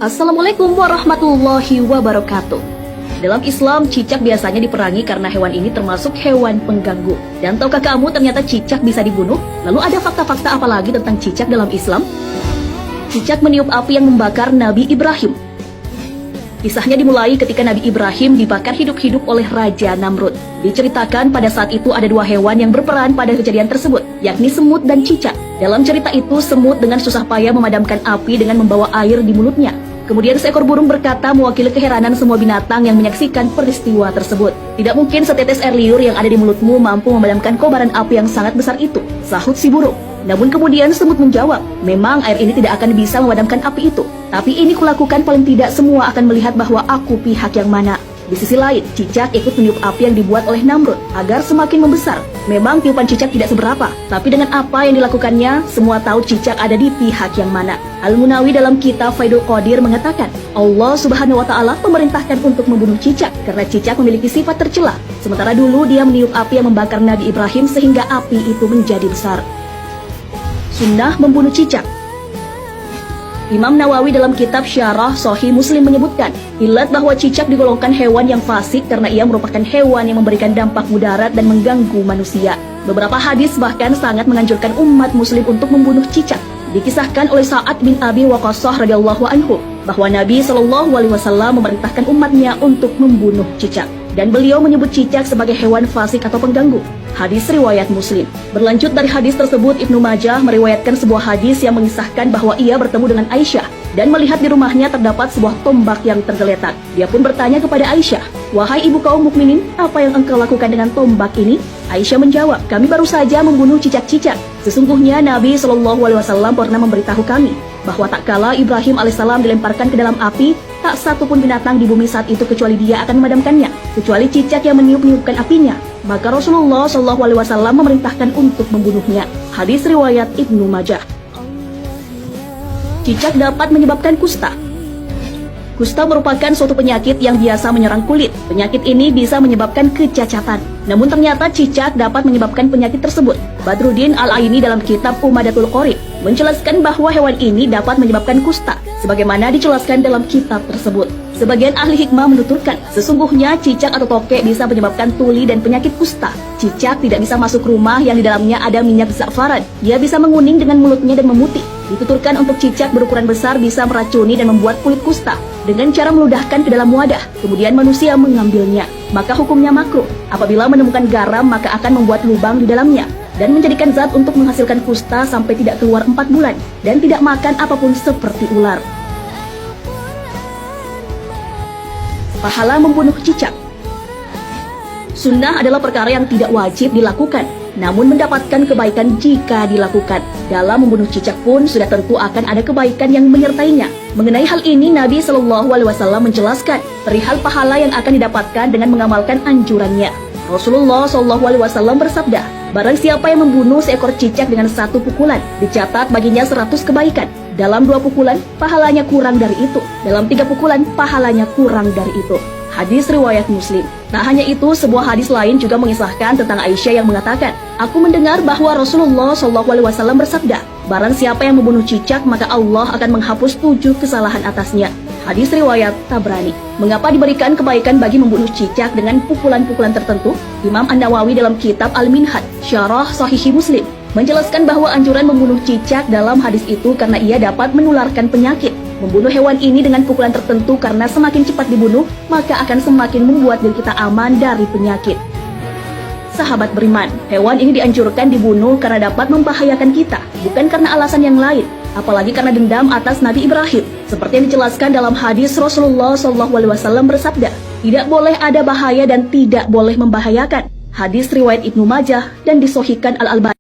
Assalamualaikum warahmatullahi wabarakatuh. Dalam Islam, cicak biasanya diperangi karena hewan ini termasuk hewan pengganggu. Dan tahukah kamu ternyata cicak bisa dibunuh? Lalu ada fakta-fakta apa lagi tentang cicak dalam Islam? Cicak meniup api yang membakar Nabi Ibrahim. Kisahnya dimulai ketika Nabi Ibrahim dibakar hidup-hidup oleh Raja Namrud. Diceritakan pada saat itu ada dua hewan yang berperan pada kejadian tersebut, yakni semut dan cicak. Dalam cerita itu, semut dengan susah payah memadamkan api dengan membawa air di mulutnya. Kemudian seekor burung berkata mewakili keheranan semua binatang yang menyaksikan peristiwa tersebut. Tidak mungkin setetes air liur yang ada di mulutmu mampu memadamkan kobaran api yang sangat besar itu, sahut si burung. Namun kemudian semut menjawab, memang air ini tidak akan bisa memadamkan api itu. Tapi ini kulakukan, paling tidak semua akan melihat bahwa aku pihak yang mana. Di sisi lain, cicak ikut meniup api yang dibuat oleh Namrud agar semakin membesar. Memang tiupan cicak tidak seberapa, tapi dengan apa yang dilakukannya, semua tahu cicak ada di pihak yang mana. Al-Munawi dalam kitab Faidul Qadir mengatakan, Allah Subhanahu wa Ta'ala memerintahkan untuk membunuh cicak karena cicak memiliki sifat tercela. Sementara dulu dia meniup api yang membakar Nabi Ibrahim sehingga api itu menjadi besar. Sunnah membunuh cicak. Imam Nawawi dalam kitab Syarah Sahih Muslim menyebutkan, ilat bahwa cicak digolongkan hewan yang fasik karena ia merupakan hewan yang memberikan dampak mudarat dan mengganggu manusia. Beberapa hadis bahkan sangat menganjurkan umat muslim untuk membunuh cicak. Dikisahkan oleh Sa'ad bin Abi Waqqas radhiyallahu anhu bahwa Nabi SAW memerintahkan umatnya untuk membunuh cicak. Dan beliau menyebut cicak sebagai hewan fasik atau pengganggu. Hadis riwayat Muslim. Berlanjut dari hadis tersebut, Ibnu Majah meriwayatkan sebuah hadis yang mengisahkan bahwa ia bertemu dengan Aisyah dan melihat di rumahnya terdapat sebuah tombak yang tergeletak. Dia pun bertanya kepada Aisyah, "Wahai ibu kaum mukminin, apa yang engkau lakukan dengan tombak ini?" Aisyah menjawab, "Kami baru saja membunuh cicak-cicak. Sesungguhnya Nabi SAW pernah memberitahu kami bahwa tak kala Ibrahim alaihissalam dilemparkan ke dalam api, tak satu pun binatang di bumi saat itu kecuali dia akan memadamkannya, kecuali cicak yang meniup-niupkan apinya. Maka Rasulullah SAW memerintahkan untuk membunuhnya." Hadis riwayat Ibnu Majah. Cicak dapat menyebabkan kusta. Kusta merupakan suatu penyakit yang biasa menyerang kulit. Penyakit ini bisa menyebabkan kecacatan. Namun ternyata cicak dapat menyebabkan penyakit tersebut. Badruddin Al-Aini dalam kitab Umadatul Qorib menjelaskan bahwa hewan ini dapat menyebabkan kusta, sebagaimana dijelaskan dalam kitab tersebut. Sebagian ahli hikmah menuturkan, sesungguhnya cicak atau tokek bisa menyebabkan tuli dan penyakit kusta. Cicak tidak bisa masuk rumah yang di dalamnya ada minyak za'faran. Ia bisa menguning dengan mulutnya dan memutih. Dituturkan untuk cicak berukuran besar bisa meracuni dan membuat kulit kusta dengan cara meludahkan ke dalam wadah, kemudian manusia mengambilnya. Maka hukumnya makruh. Apabila menemukan garam, maka akan membuat lubang di dalamnya dan menjadikan zat untuk menghasilkan kusta sampai tidak keluar 4 bulan dan tidak makan apapun seperti ular. Pahala membunuh cicak. Sunnah adalah perkara yang tidak wajib dilakukan, namun mendapatkan kebaikan jika dilakukan. Dalam membunuh cicak pun sudah tentu akan ada kebaikan yang menyertainya. Mengenai hal ini, Nabi SAW menjelaskan perihal pahala yang akan didapatkan dengan mengamalkan anjurannya. Rasulullah SAW bersabda, barang siapa yang membunuh seekor cicak dengan 1 pukulan, dicatat baginya 100 kebaikan. Dalam 2 pukulan, pahalanya kurang dari itu. Dalam 3 pukulan, pahalanya kurang dari itu. Hadis riwayat Muslim. Tak hanya itu, sebuah hadis lain juga mengisahkan tentang Aisyah yang mengatakan, "Aku mendengar bahwa Rasulullah SAW bersabda, barang siapa yang membunuh cicak, maka Allah akan menghapus 7 kesalahan atasnya." Hadis riwayat Tabrani. Mengapa diberikan kebaikan bagi membunuh cicak dengan pukulan-pukulan tertentu? Imam An-Nawawi dalam kitab Al-Minhaj, Syarah Sahih Muslim, menjelaskan bahwa anjuran membunuh cicak dalam hadis itu karena ia dapat menularkan penyakit. Membunuh hewan ini dengan pukulan tertentu karena semakin cepat dibunuh, maka akan semakin membuat diri kita aman dari penyakit. Sahabat beriman, hewan ini dianjurkan dibunuh karena dapat membahayakan kita, bukan karena alasan yang lain, apalagi karena dendam atas Nabi Ibrahim. Seperti yang dijelaskan dalam hadis, Rasulullah SAW bersabda, tidak boleh ada bahaya dan tidak boleh membahayakan. Hadis riwayat Ibnu Majah dan disahihkan Al-Albani.